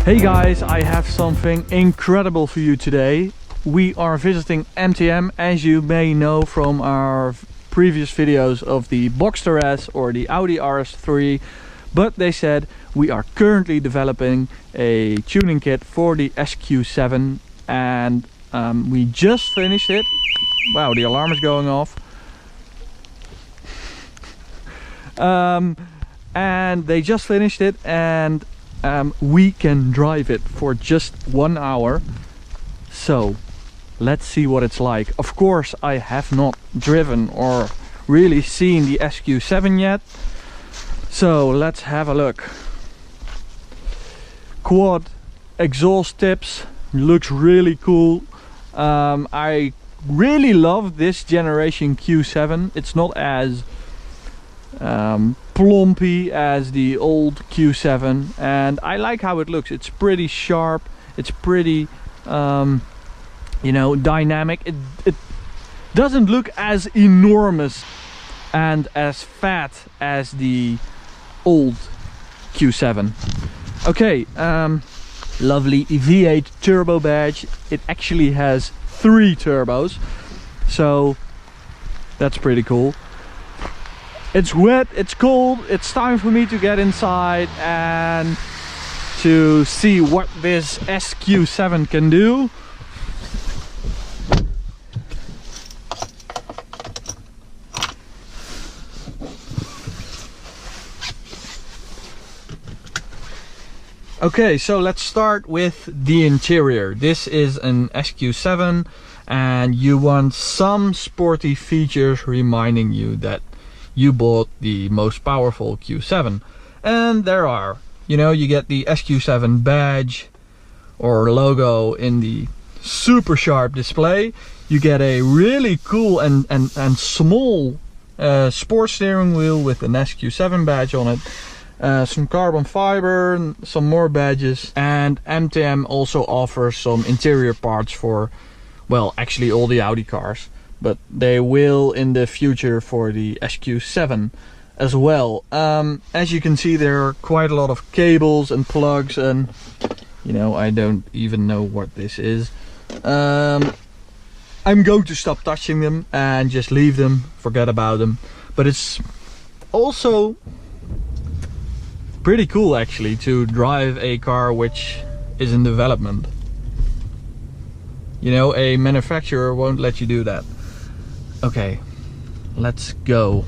Hey guys, I have something incredible for you today. We are visiting MTM, as you may know from our previous videos of the Boxster S or the Audi RS3, but they said we are currently developing a tuning kit for the SQ7 and we just finished it. Wow, the alarm is going off. And they just finished it, and we can drive it for just 1 hour. So let's see what it's like. Of course, I have not driven or really seen the SQ7 yet, so let's have a look. Quad exhaust tips, looks really cool. I really love this generation Q7. It's not as plumpy as the old Q7, and I like how it looks. It's pretty sharp, it's pretty you know, dynamic. It doesn't look as enormous and as fat as the old Q7. Okay, lovely V8 turbo badge. It actually has 3 turbos, so that's pretty cool. It's wet, it's cold, it's time for me to get inside and to see what this SQ7 can do. Okay, so let's start with the interior. This is an SQ7 and you want some sporty features reminding you that you bought the most powerful Q7, and there are. You know, you get the SQ7 badge or logo in the super sharp display. You get a really cool and small sport steering wheel with an SQ7 badge on it. Some carbon fiber and some more badges, and MTM also offers some interior parts for, well, actually all the Audi cars, but they will in the future for the SQ7 as well. As you can see, there are quite a lot of cables and plugs, and you know, I don't even know what this is. I'm going to stop touching them and just leave them, forget about them. But it's also pretty cool actually to drive a car which is in development. You know, a manufacturer won't let you do that. Okay, let's go.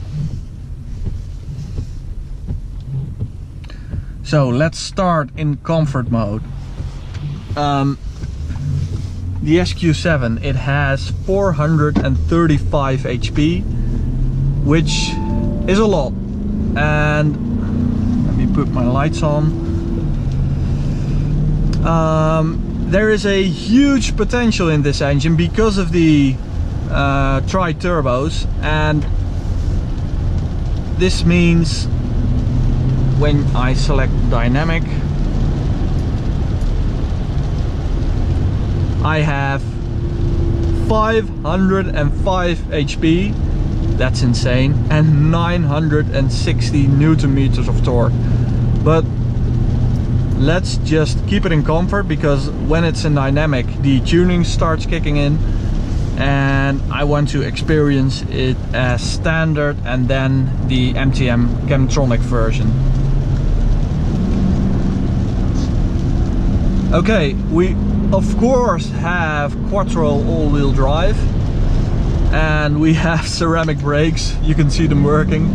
So let's start in comfort mode. The SQ7, it has 435 HP, which is a lot. And let me put my lights on. There is a huge potential in this engine because of the tri-turbos, and this means when I select dynamic, I have 505 HP, that's insane, and 960 Newton meters of torque. But let's just keep it in comfort, because when it's in dynamic the tuning starts kicking in, and I want to experience it as standard and then the MTM Chemtronic version. Okay, we of course have Quattro all-wheel drive, and we have ceramic brakes, you can see them working.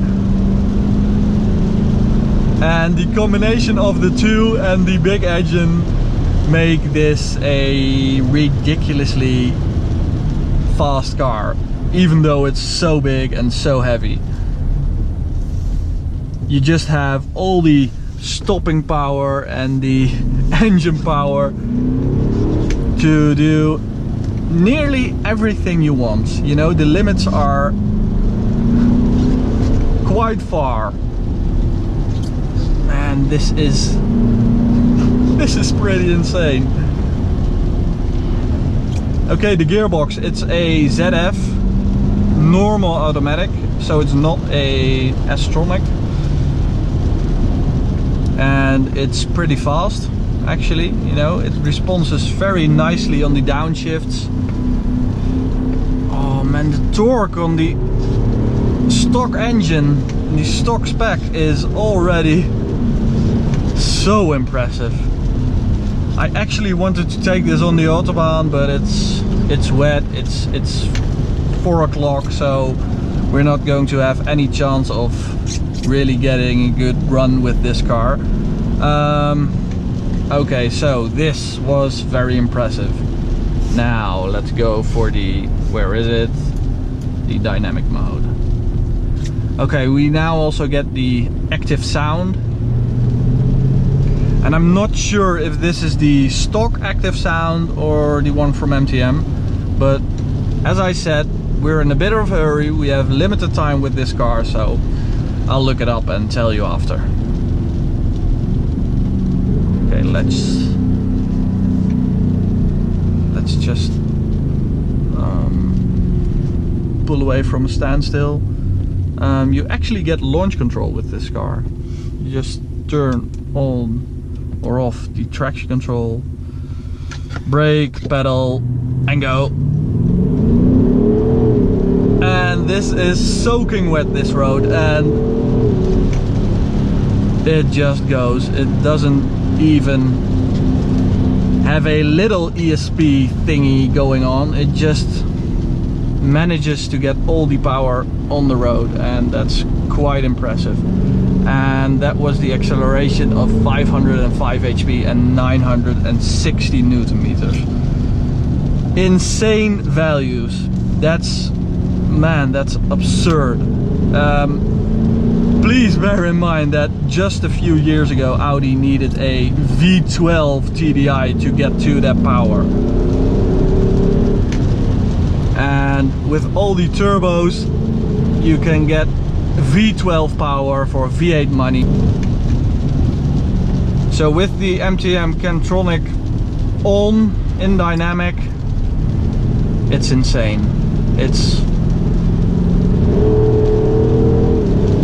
And the combination of the two and the big engine make this a ridiculously fast car, even though it's so big and so heavy. You just have all the stopping power and the engine power to do nearly everything you want. You know, the limits are quite far. Man, this is pretty insane. Okay, the gearbox, it's a ZF normal automatic, so it's not a S-tronic, and it's pretty fast. actually. You know, it responds very nicely on the downshifts. Oh man, the torque on the stock engine, the stock spec is already so impressive. I actually wanted to take this on the autobahn, but it's wet, it's 4 o'clock, so we're not going to have any chance of really getting a good run with this car. Okay, so this was very impressive. Now let's go for the, where is it? The dynamic mode. Okay, we now also get the active sound. And I'm not sure if this is the stock active sound or the one from MTM, but as I said, we're in a bit of a hurry. We have limited time with this car, so I'll look it up and tell you after. Okay, let's just pull away from a standstill. You actually get launch control with this car. You just turn on or off the traction control, brake, pedal, and go. And this is soaking wet, this road, and it just goes. It doesn't even have a little ESP thingy going on. It just manages to get all the power on the road, and that's quite impressive. And that was the acceleration of 505 HP and 960 Newton meters. Insane values. That's, man, that's absurd. Please bear in mind that just a few years ago Audi needed a V12 TDI to get to that power. And with all the turbos you can get V12 power for V8 money. So with the MTM Cantronic on in dynamic, it's insane. It's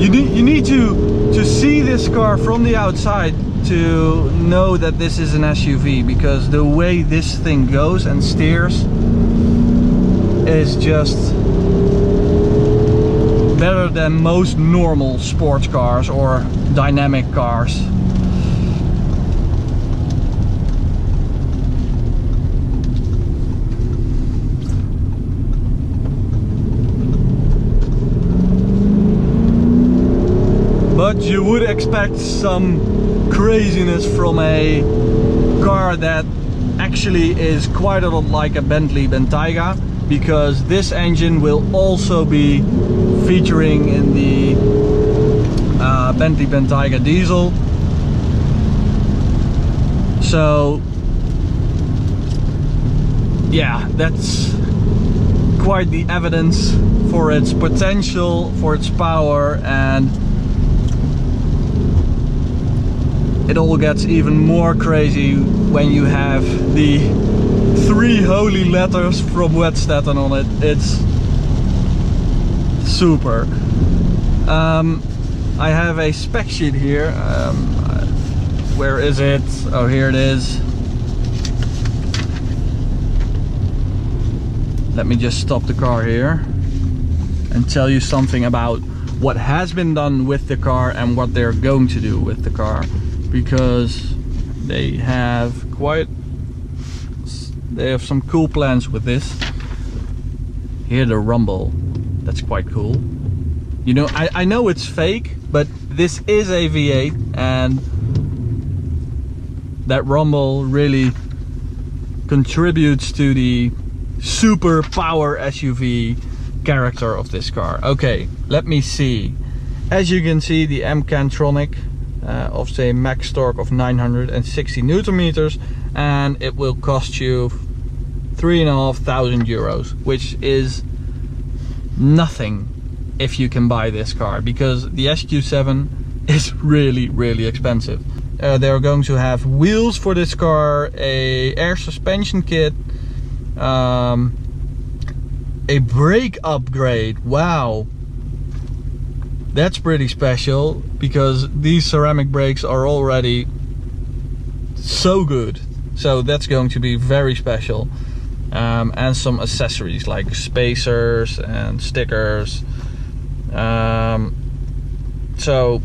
you need to see this car from the outside to know that this is an SUV, because the way this thing goes and steers is just better than most normal sports cars or dynamic cars. But you would expect some craziness from a car that actually is quite a lot like a Bentley Bentayga, because this engine will also be featuring in the Bentley Bentayga diesel. So yeah, that's quite the evidence for its potential, for its power, and it all gets even more crazy when you have the 3 holy letters from Wetstetten on it. It's super. I have a spec sheet here. Where is it? Oh, here it is. Let me just stop the car here and tell you something about what has been done with the car and what they're going to do with the car, because they have some cool plans with this. Here, the rumble, that's quite cool. You know, I know it's fake, but this is a V8, and that rumble really contributes to the super power SUV character of this car. Okay, let me see. As you can see, the M Cantronic of a max torque of 960 Newton meters, and it will cost you 3,500 euros, which is nothing if you can buy this car, because the SQ7 is really expensive. They're going to have wheels for this car, a air suspension kit, a brake upgrade. Wow, that's pretty special, because these ceramic brakes are already so good. So that's going to be very special. And some accessories like spacers and stickers. So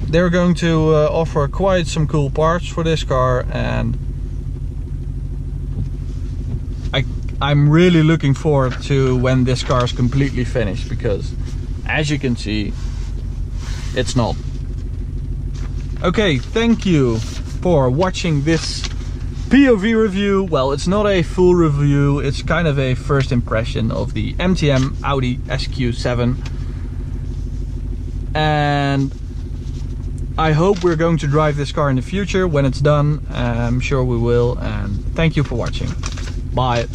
they're going to offer quite some cool parts for this car, and I'm really looking forward to when this car is completely finished, because as you can see, it's not. Okay, thank you for watching this POV review. Well, it's not a full review, it's kind of a first impression of the MTM Audi SQ7. And I hope we're going to drive this car in the future when it's done. I'm sure we will. And thank you for watching. Bye.